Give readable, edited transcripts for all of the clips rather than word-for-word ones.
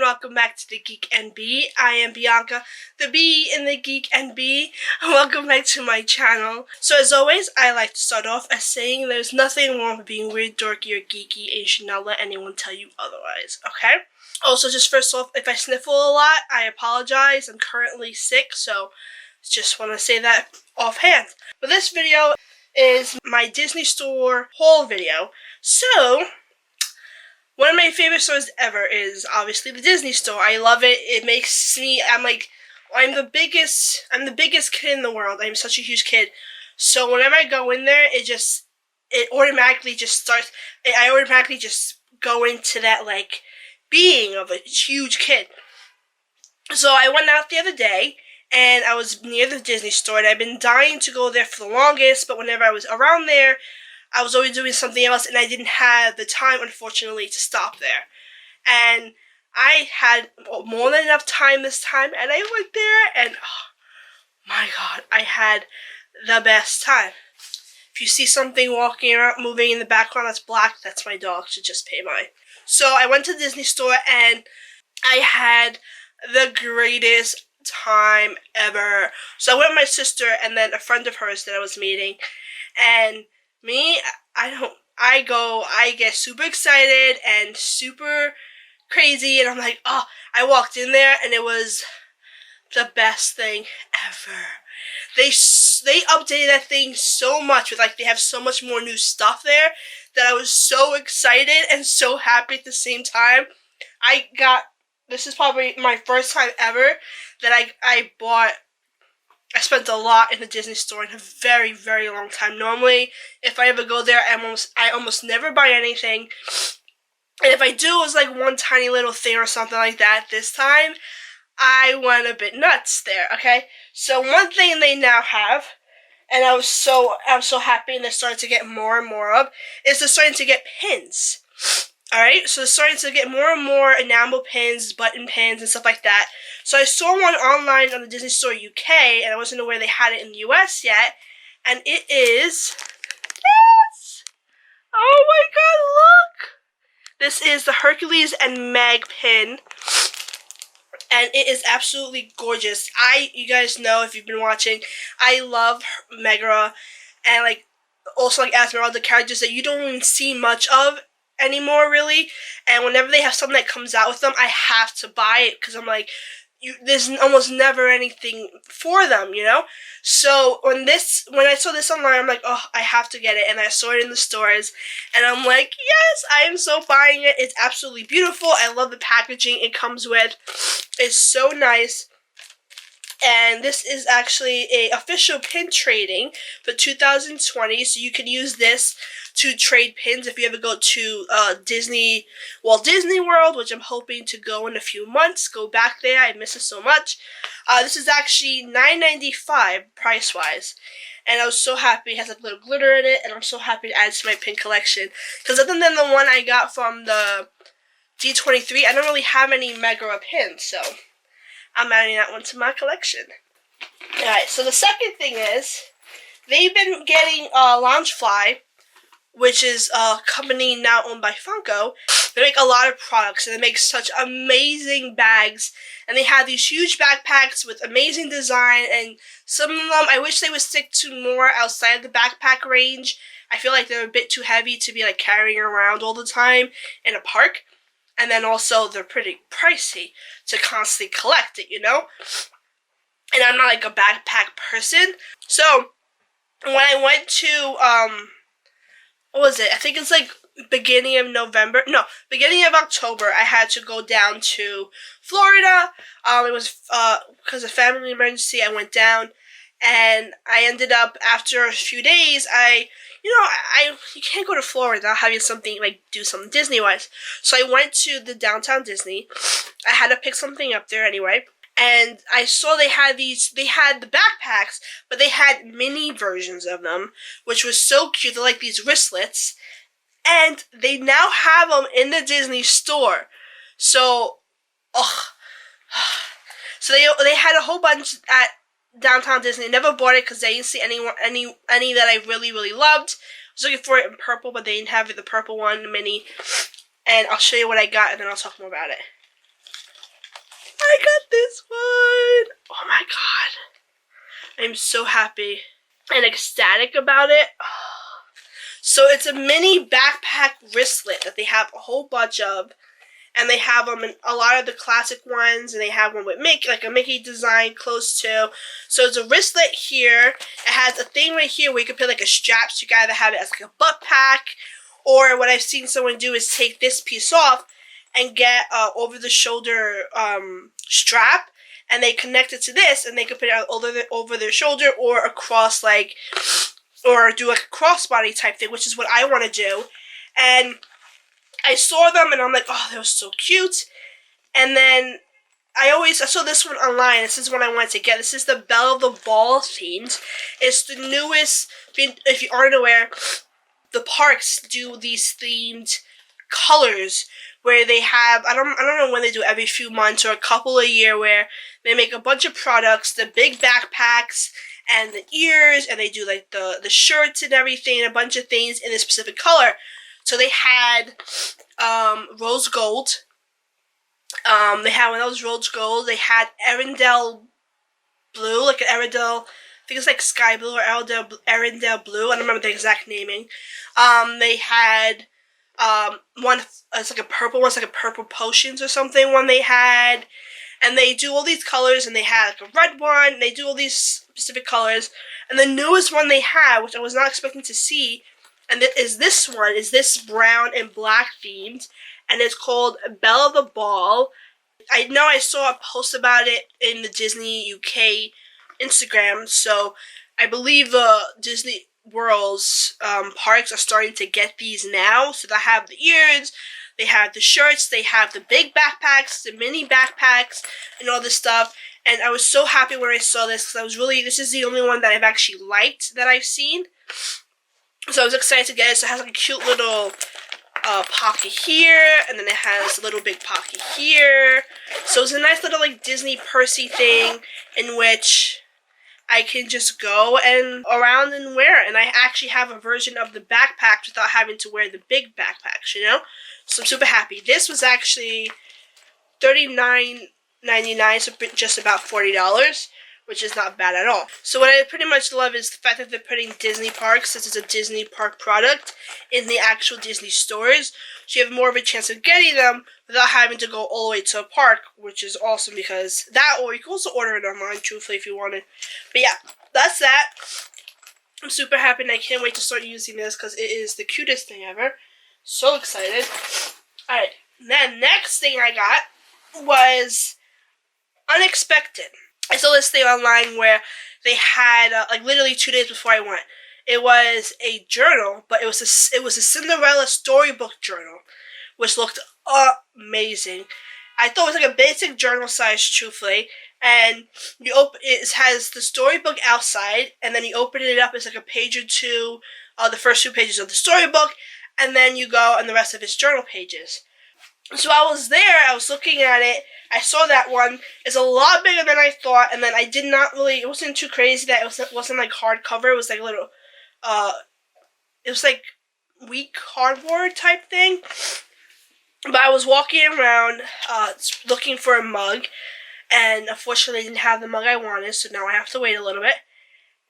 and welcome back to the Geek and Bee. I am Bianca, the bee in the Geek and Bee. Welcome back to my channel. So as always, I like to start off as saying there's nothing wrong with being weird, dorky, or geeky, and you should not let anyone tell you otherwise, okay? Also, just first off, if I sniffle a lot, I apologize. I'm currently sick, so just want to say that offhand. But this video is my Disney Store haul video. So, one of my favorite stores ever is obviously the Disney Store. I love it. It makes me, I'm the biggest kid in the world. I'm such a huge kid. So whenever I go in there, I automatically just go into that, like, being of a huge kid. So I went out the other day, and I was near the Disney Store, and I've been dying to go there for the longest, but whenever I was around there, I was always doing something else, and I didn't have the time, unfortunately, to stop there. And I had more than enough time this time, and I went there, and oh my god, I had the best time. If you see something walking around, moving in the background that's black, that's my dog, should just pay mine. So I went to the Disney Store, and I had the greatest time ever. So I went with my sister, and then a friend of hers that I was meeting, and me, I get super excited and super crazy, and I'm like, oh, I walked in there, and it was the best thing ever. They updated that thing so much, with, like, they have so much more new stuff there, that I was so excited and so happy at the same time. This is probably my first time ever that I spent a lot in the Disney Store in a very, very long time. Normally, if I ever go there, I almost never buy anything. And if I do, it's like one tiny little thing or something like that. This time, I went a bit nuts there, okay? So one thing they now have, and I'm so happy, and they're starting to get more and more of, is they're starting to get pins. Alright, so they're starting to get more and more enamel pins, button pins, and stuff like that. So I saw one online on the Disney Store UK, and I wasn't aware they had it in the US yet. And it is... Yes! Oh my god, look! This is the Hercules and Meg pin. And it is absolutely gorgeous. You guys know, if you've been watching, I love Megara, and, like, also, like, Esmeralda, characters that you don't even see much of anymore, really. And whenever they have something that comes out with them, I have to buy it, because I'm like, there's almost never anything for them, you know? So when I saw this online, I'm like, oh, I have to get it. And I saw it in the stores, and I'm like, yes, I am so buying it. It's absolutely beautiful. I love the packaging it comes with. It's so nice. And this is actually a official pin trading for 2020, so you can use this to trade pins if you ever go to Walt Disney World, which I'm hoping to go in a few months. Go back there, I miss it so much. This is actually $9.95 price-wise, and I was so happy. It has a little glitter in it, and I'm so happy to add it to my pin collection, because other than the one I got from the D23, I don't really have any Megara pins, so I'm adding that one to my collection. Alright, so the second thing is, they've been getting Loungefly, which is a company now owned by Funko. They make a lot of products, and they make such amazing bags, and they have these huge backpacks with amazing design, and some of them, I wish they would stick to more outside of the backpack range. I feel like they're a bit too heavy to be, like, carrying around all the time in a park. And then also, they're pretty pricey to constantly collect it, you know? And I'm not, like, a backpack person. So, when I went to, what was it? I think it's, like, beginning of October, I had to go down to Florida. It was, because of family emergency, I went down. And I ended up, after a few days, you can't go to Florida without having something, like, do something Disney-wise. So I went to the downtown Disney. I had to pick something up there anyway. And I saw they had the backpacks, but they had mini versions of them, which was so cute. They're like these wristlets. And they now have them in the Disney Store. So, So they had a whole bunch at downtown Disney. I never bought it because I didn't see any that I really, really loved. I was looking for it in purple, but they didn't have it, the purple one, mini. And I'll show you what I got, and then I'll talk more about it. I got this one. Oh my god. I'm so happy and ecstatic about it. So it's a mini backpack wristlet that they have a whole bunch of. And they have them in a lot of the classic ones, and they have one with Mickey, like a Mickey design close to. So it's a wristlet here. It has a thing right here where you can put like a strap, so you gotta have it as like a butt pack. Or what I've seen someone do is take this piece off and get over the shoulder strap, and they connect it to this, and they can put it over their shoulder or across, like, or do like a crossbody type thing, which is what I want to do. And I saw them and I'm like, oh, they were so cute. And then I saw this one online. This is one I wanted to get. This is the Belle of the Ball themed. It's the newest. If you aren't aware, the parks do these themed colors where they have, I don't know when they do, every few months or a couple a year, where they make a bunch of products, the big backpacks and the ears, and they do like the shirts and everything, a bunch of things in a specific color. So they had rose gold. They had one of those rose gold. They had Arendelle blue, like an Arendelle, I think it's like sky blue or Arendelle blue. I don't remember the exact naming. They had one, it's like a purple one, it's like a purple potions or something one they had. And they do all these colors, and they had like a red one. They do all these specific colors. And the newest one they had, which I was not expecting to see, and this one is this brown and black themed, and it's called Belle of the Ball. I know I saw a post about it in the Disney UK Instagram, so I believe the Disney World's parks are starting to get these now. So they have the ears, they have the shirts, they have the big backpacks, the mini backpacks, and all this stuff. And I was so happy when I saw this, because this is the only one that I've actually liked that I've seen. So I was excited to get it. So it has like a cute little pocket here, and then it has a little big pocket here. So it's a nice little like Disney pursey thing in which I can just go and around and wear it. And I actually have a version of the backpack without having to wear the big backpacks, you know? So I'm super happy. This was actually $39.99, so just about $40. Which is not bad at all. So what I pretty much love is the fact that they're putting Disney parks, since it's a Disney park product, in the actual Disney stores. So you have more of a chance of getting them without having to go all the way to a park, which is awesome, because that, or you can also order it online, truthfully, if you wanted. But yeah, that's that. I'm super happy, and I can't wait to start using this, because it is the cutest thing ever. So excited. Alright, then next thing I got was unexpected. I saw this thing online where they had, like literally 2 days before I went, it was a journal, but it was a Cinderella storybook journal, which looked amazing. I thought it was like a basic journal size, truthfully, and it has the storybook outside, and then you open it up, it's like a page or two, the first 2 pages of the storybook, and then you go on the rest of its journal pages. So I was there, I was looking at it, I saw that one. It's a lot bigger than I thought, and then I did not really, it wasn't too crazy that it wasn't like hardcover, it was like a little, it was like weak cardboard type thing. But I was walking around, looking for a mug, and unfortunately I didn't have the mug I wanted, so now I have to wait a little bit.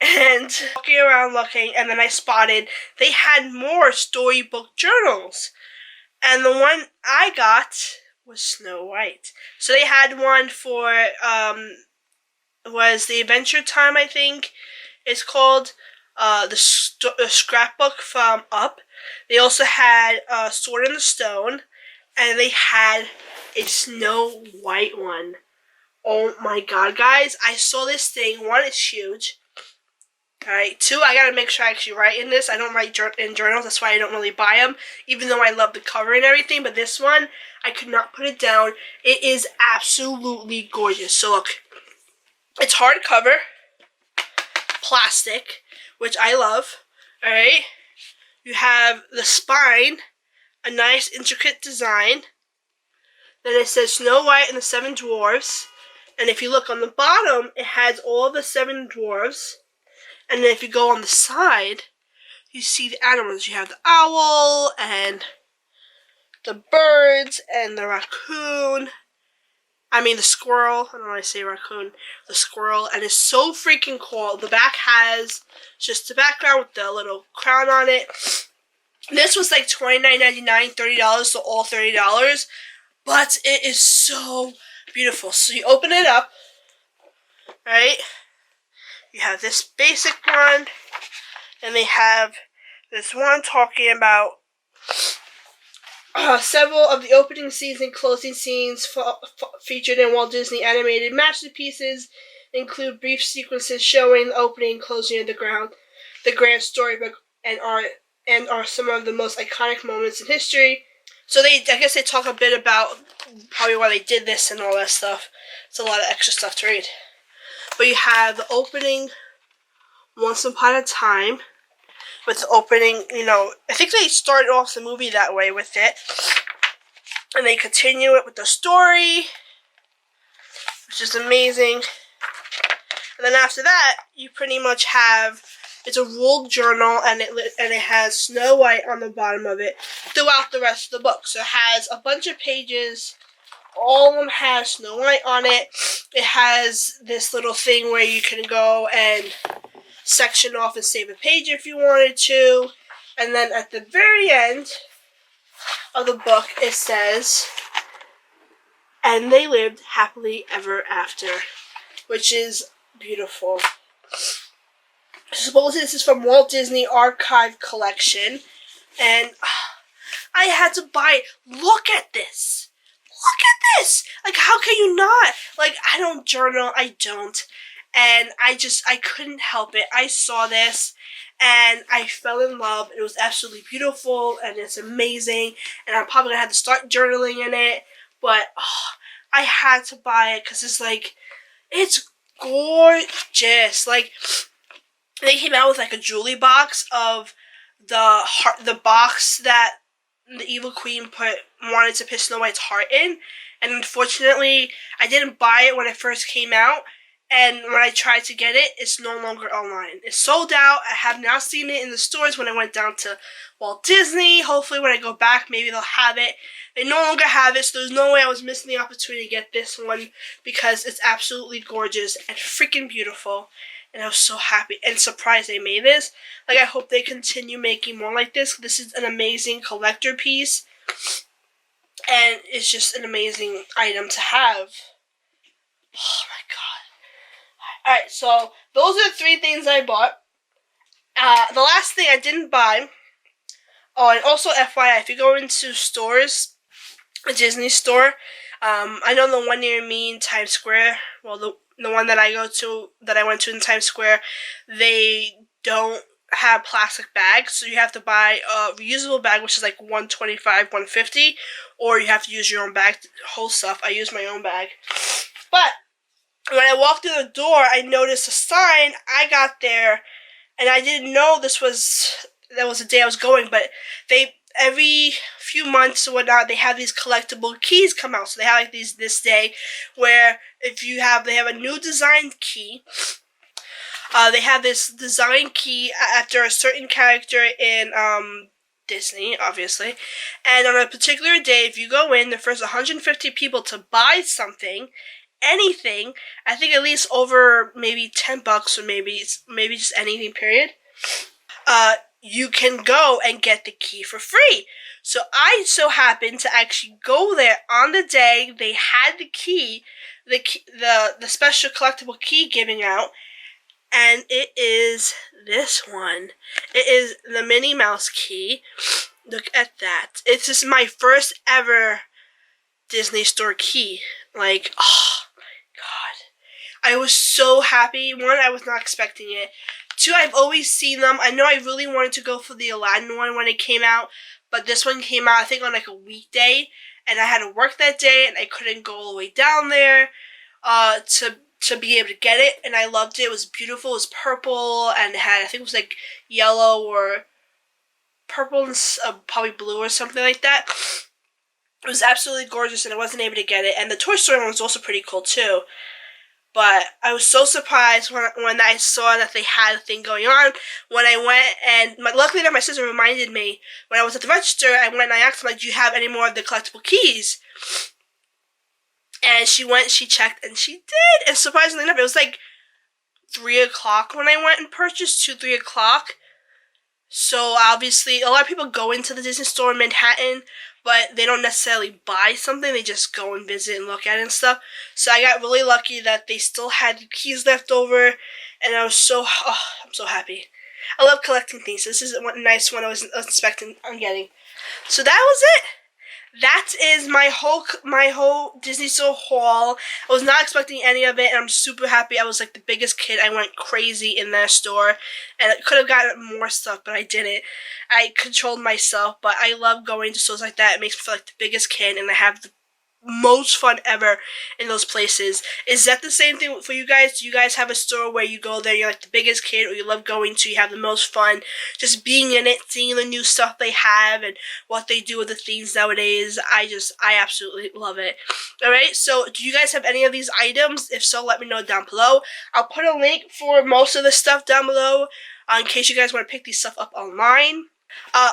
And walking around looking, and then I spotted they had more storybook journals. And the one I got was Snow White. So they had one for, was the Adventure Time, I think it's called, the scrapbook from Up. They also had Sword in the Stone, and they had a Snow White one. Oh my god, guys, I saw this thing. 1, it's huge. Alright, 2, I gotta make sure I actually write in this. I don't write in journals, that's why I don't really buy them, even though I love the cover and everything. But this one, I could not put it down. It is absolutely gorgeous. So look, it's hardcover, plastic, which I love. Alright, you have the spine, a nice intricate design. Then it says Snow White and the 7 Dwarfs. And if you look on the bottom, it has all the 7 dwarves. And then if you go on the side, you see the animals. You have the owl, and the birds, and the raccoon, I mean the squirrel. I don't know why I say raccoon. The squirrel, and it's so freaking cool. The back has just the background with the little crown on it. This was like $29.99, $30, so all $30. But it is so beautiful. So you open it up, right? You have this basic one, and they have this one talking about several of the opening scenes and closing scenes featured in Walt Disney animated masterpieces include brief sequences showing the opening and closing of the grand storybook, and are some of the most iconic moments in history. So I guess they talk a bit about probably why they did this and all that stuff. It's a lot of extra stuff to read. But you have the opening Once Upon a Time, with the opening, I think they started off the movie that way with it. And they continue it with the story, which is amazing. And then after that, you pretty much have, it's a ruled journal, and it has Snow White on the bottom of it throughout the rest of the book. So it has a bunch of pages. All of them have Snow White on it. It has this little thing where you can go and section off and save a page if you wanted to. And then at the very end of the book, it says, "And they lived happily ever after," which is beautiful. Supposedly this is from Walt Disney Archive Collection, and I had to buy it. Look at this. Look at this. Like, how can you not? Like, I don't journal. I don't. And I couldn't help it. I saw this, and I fell in love. It was absolutely beautiful, and it's amazing. And I'm probably going to have to start journaling in it. But I had to buy it because it's like, it's gorgeous. Like, they came out with like a jewelry box of the box that the evil queen wanted to put Snow White's heart in, and unfortunately I didn't buy it when it first came out, and when I tried to get it, it's no longer online. It's sold out. I have now seen it in the stores when I went down to Walt Disney. Hopefully when I go back, maybe they'll have it. They no longer have it, so there's no way I was missing the opportunity to get this one, because it's absolutely gorgeous and freaking beautiful. And I was so happy and surprised they made this. Like, I hope they continue making more like this. This is an amazing collector piece. And it's just an amazing item to have. Oh my god. Alright, so those are the 3 things I bought. The last thing I didn't buy. Oh, and also FYI, if you go into stores, a Disney store, I know the one near me in Times Square, well, the one that I went to in Times Square, they don't have plastic bags, so you have to buy a reusable bag, which is like $125, $150, or you have to use your own bag to hold stuff. I use my own bag. But when I walked through the door, I noticed a sign. I got there, and I didn't know that was the day I was going, but every few months or whatnot, they have these collectible keys come out. So they have like this day where they have a new design key. They have this design key after a certain character in Disney, obviously. And on a particular day, if you go in, the first 150 people to buy something, anything, I think at least over maybe $10 or maybe just anything, period, you can go and get the key for free. So I so happened to actually go there on the day they had the key, the special collectible key giving out, and it is this one. It is the Minnie Mouse key. Look at that. It's just my first ever Disney store key. Like, oh my god. I was so happy. 1, I was not expecting it. 2, I've always seen them. I know I really wanted to go for the Aladdin one when it came out, but this one came out, I think, on like a weekday, and I had to work that day, and I couldn't go all the way down there to be able to get it, and I loved it. It was beautiful. It was purple, and it had, I think it was like yellow or purple and probably blue or something like that. It was absolutely gorgeous, and I wasn't able to get it, and the Toy Story one was also pretty cool too. But I was so surprised when I saw that they had a thing going on. When I went, and luckily my sister reminded me, when I was at the register, I went and I asked them, like, do you have any more of the collectible keys? And she went, she checked, and she did. And surprisingly enough, it was like 3 o'clock when I went and purchased, 2, 3 o'clock. So obviously, a lot of people go into the Disney store in Manhattan, but they don't necessarily buy something. They just go and visit and look at it and stuff. So I got really lucky that they still had keys left over, and I'm so happy. I love collecting things. So this is a nice one I was expecting on getting. So that was it. That is my whole Disney Store haul. I was not expecting any of it, and I'm super happy. I was like the biggest kid. I went crazy in that store, and I could have gotten more stuff, but I didn't. I controlled myself, but I love going to stores like that. It makes me feel like the biggest kid, and I have the most fun ever in those places. Is that the same thing for you guys? Do you guys have a store where you go there, you're like the biggest kid, or you love going to, you have the most fun just being in it, seeing the new stuff they have and what they do with the themes nowadays? I absolutely love it. Alright, so do you guys have any of these items? If so, let me know down below. I'll put a link for most of the stuff down below in case you guys want to pick these stuff up online.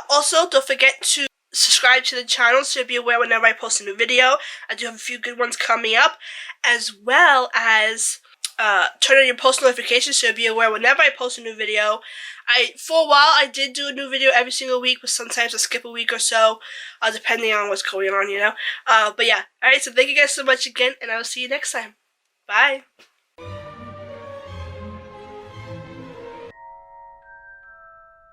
Also, don't forget to subscribe to the channel so you'll be aware whenever I post a new video. I do have a few good ones coming up, as well as turn on your post notifications so you'll be aware whenever I post a new video. For a while, I did do a new video every single week, but sometimes I skip a week or so, depending on what's going on, you know. But yeah, alright, so thank you guys so much again, and I will see you next time. Bye!